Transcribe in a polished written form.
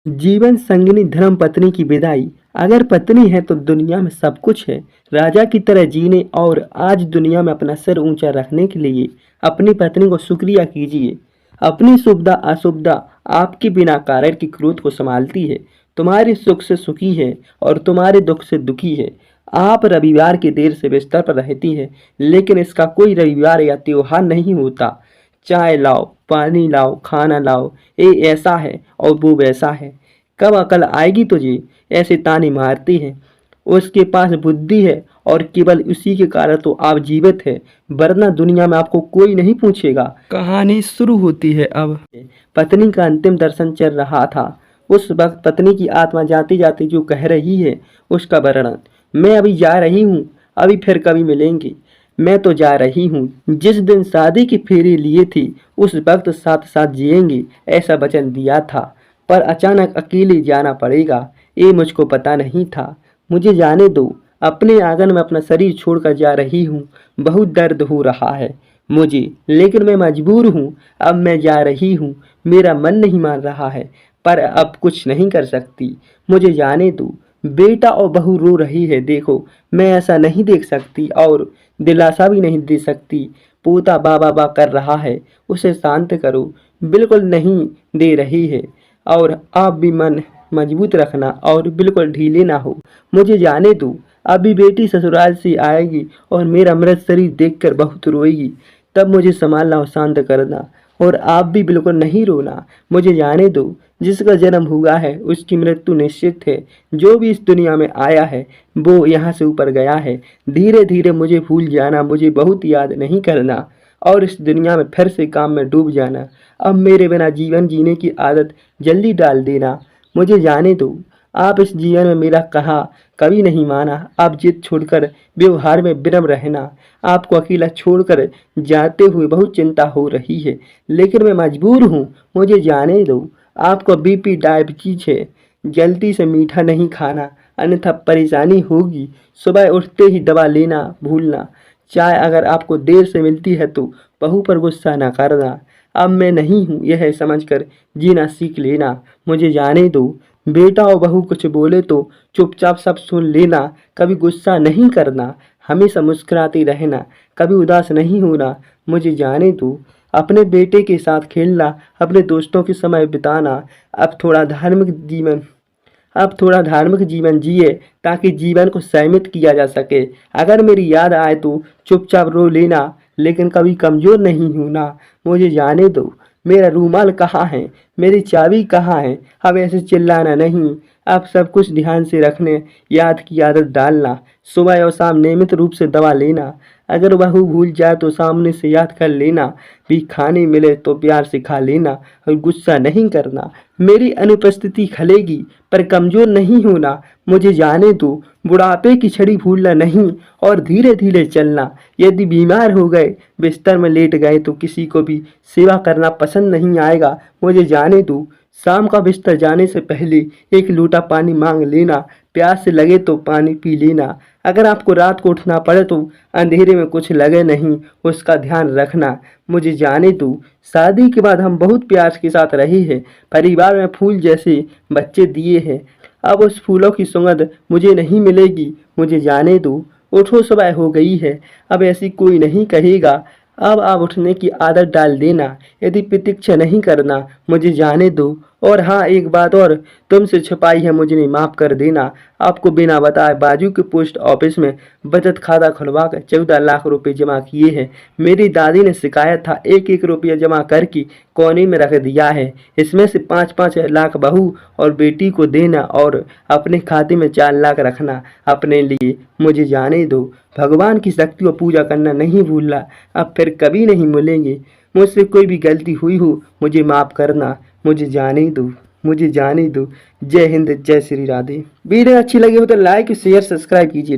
जीवन संगिनी धर्म पत्नी की विदाई। अगर पत्नी है तो दुनिया में सब कुछ है। राजा की तरह जीने और आज दुनिया में अपना सिर ऊंचा रखने के लिए अपनी पत्नी को शुक्रिया कीजिए। अपनी सुविधा असुविधा आपके बिना कारण की क्रोध को संभालती है। तुम्हारे सुख से सुखी है और तुम्हारे दुख से दुखी है। आप रविवार की देर से बिस्तर पर रहती है, लेकिन इसका कोई रविवार या त्योहार नहीं होता। चाय लाओ, पानी लाओ, खाना लाओ, ये ऐसा है और वो वैसा है। कब अकल आएगी तुझे? ऐसे ताने मारती है। उसके पास बुद्धि है और केवल उसी के कारण तो आप जीवित है, वरना दुनिया में आपको कोई नहीं पूछेगा। कहानी शुरू होती है अब। पत्नी का अंतिम दर्शन चल रहा था। उस वक्त पत्नी की आत्मा जाते जाते जो कह रही है उसका वर्णन। मैं अभी जा रही हूँ, अभी फिर कभी मिलेंगे। मैं तो जा रही हूँ। जिस दिन शादी की फेरी लिए थी उस वक्त साथ साथ जिएंगे ऐसा वचन दिया था, पर अचानक अकेले जाना पड़ेगा, ये मुझको पता नहीं था। मुझे जाने दो। अपने आंगन में अपना शरीर छोड़कर जा रही हूँ। बहुत दर्द हो रहा है मुझे, लेकिन मैं मजबूर हूँ। अब मैं जा रही हूँ। मेरा मन नहीं मान रहा है, पर अब कुछ नहीं कर सकती। मुझे जाने दो। बेटा और बहू रो रही है, देखो। मैं ऐसा नहीं देख सकती और दिलासा भी नहीं दे सकती। पोता बा बा बा कर रहा है, उसे शांत करो। बिल्कुल नहीं दे रही है। और आप भी मन मजबूत रखना और बिल्कुल ढीले ना हो। मुझे जाने दो। अभी बेटी ससुराल से आएगी और मेरा मृत शरीर देखकर बहुत रोएगी, तब मुझे संभालना और शांत करना। और आप भी बिल्कुल नहीं रोना। मुझे जाने दो। जिसका जन्म हुआ है उसकी मृत्यु निश्चित है। जो भी इस दुनिया में आया है वो यहाँ से ऊपर गया है। धीरे धीरे मुझे भूल जाना, मुझे बहुत याद नहीं करना और इस दुनिया में फिर से काम में डूब जाना। अब मेरे बिना जीवन जीने की आदत जल्दी डाल देना। मुझे जाने दो। आप इस जीवन में मेरा कहा कभी नहीं माना। आप जिद छोड़कर व्यवहार में विनम्र रहना। आपको अकेला छोड़कर जाते हुए बहुत चिंता हो रही है, लेकिन मैं मजबूर हूँ। मुझे जाने दो। आपको बीपी डायबिटीज है, जल्दी से मीठा नहीं खाना, अन्यथा परेशानी होगी। सुबह उठते ही दवा लेना भूलना। चाय अगर आपको देर से मिलती है तो बहू पर गुस्सा ना करना। अब मैं नहीं हूँ यह समझकर जीना सीख लेना। मुझे जाने दो। बेटा और बहू कुछ बोले तो चुपचाप सब सुन लेना। कभी गुस्सा नहीं करना, हमेशा मुस्कुराते रहना, कभी उदास नहीं होना। मुझे जाने दो। अपने बेटे के साथ खेलना, अपने दोस्तों के समय बिताना। अब थोड़ा धार्मिक जीवन अब थोड़ा धार्मिक जीवन जिए ताकि जीवन को सहमित किया जा सके। अगर मेरी याद आए तो चुपचाप रो लेना, लेकिन कभी कमज़ोर नहीं होना। मुझे जाने दो। मेरा रूमाल कहाँ है? मेरी चाबी कहाँ है? अब ऐसे चिल्लाना नहीं। अब सब कुछ ध्यान से रखने याद की आदत डालना। सुबह और शाम नियमित रूप से दवा लेना। अगर बहू भूल जाए तो सामने से याद कर लेना। भी खाने मिले तो प्यार से खा लेना और गुस्सा नहीं करना। मेरी अनुपस्थिति खलेगी पर कमज़ोर नहीं होना। मुझे जाने दो। बुढ़ापे की छड़ी भूलना नहीं और धीरे धीरे चलना। यदि बीमार हो गए, बिस्तर में लेट गए तो किसी को भी सेवा करना पसंद नहीं आएगा। मुझे जाने दो। शाम का बिस्तर जाने से पहले एक लोटा पानी मांग लेना। प्यास लगे तो पानी पी लेना। अगर आपको रात को उठना पड़े तो अंधेरे में कुछ लगे नहीं, उसका ध्यान रखना। मुझे जाने दो। शादी के बाद हम बहुत प्यार के साथ रहे हैं। परिवार में फूल जैसे बच्चे दिए हैं। अब उस फूलों की सुगंध मुझे नहीं मिलेगी। मुझे जाने दो। उठो, सुबह हो गई है। अब ऐसी कोई नहीं कहेगा। अब आप उठने की आदत डाल देना। यदि प्रतीक्षा नहीं करना। मुझे जाने दो। और हाँ, एक बात और तुमसे छुपाई है, मुझे नहीं, माफ़ कर देना। आपको बिना बताए बाजू के पोस्ट ऑफिस में बचत खाता खुलवा कर 14 लाख रुपए जमा किए हैं। मेरी दादी ने शिकायत था, एक एक रुपया जमा करके कोने में रख दिया है। इसमें से 5-5 लाख बहू और बेटी को देना और अपने खाते में 4 लाख रखना अपने लिए। मुझे जाने दो। भगवान की शक्ति को पूजा करना नहीं भूलना। अब फिर कभी नहीं मिलेंगे। मुझसे कोई भी गलती हुई हो मुझे माफ़ करना। मुझे जाने दो। मुझे जाने दो। जय हिंद, जय श्री राधे। वीडियो अच्छी लगी हो तो लाइक शेयर सब्सक्राइब कीजिए।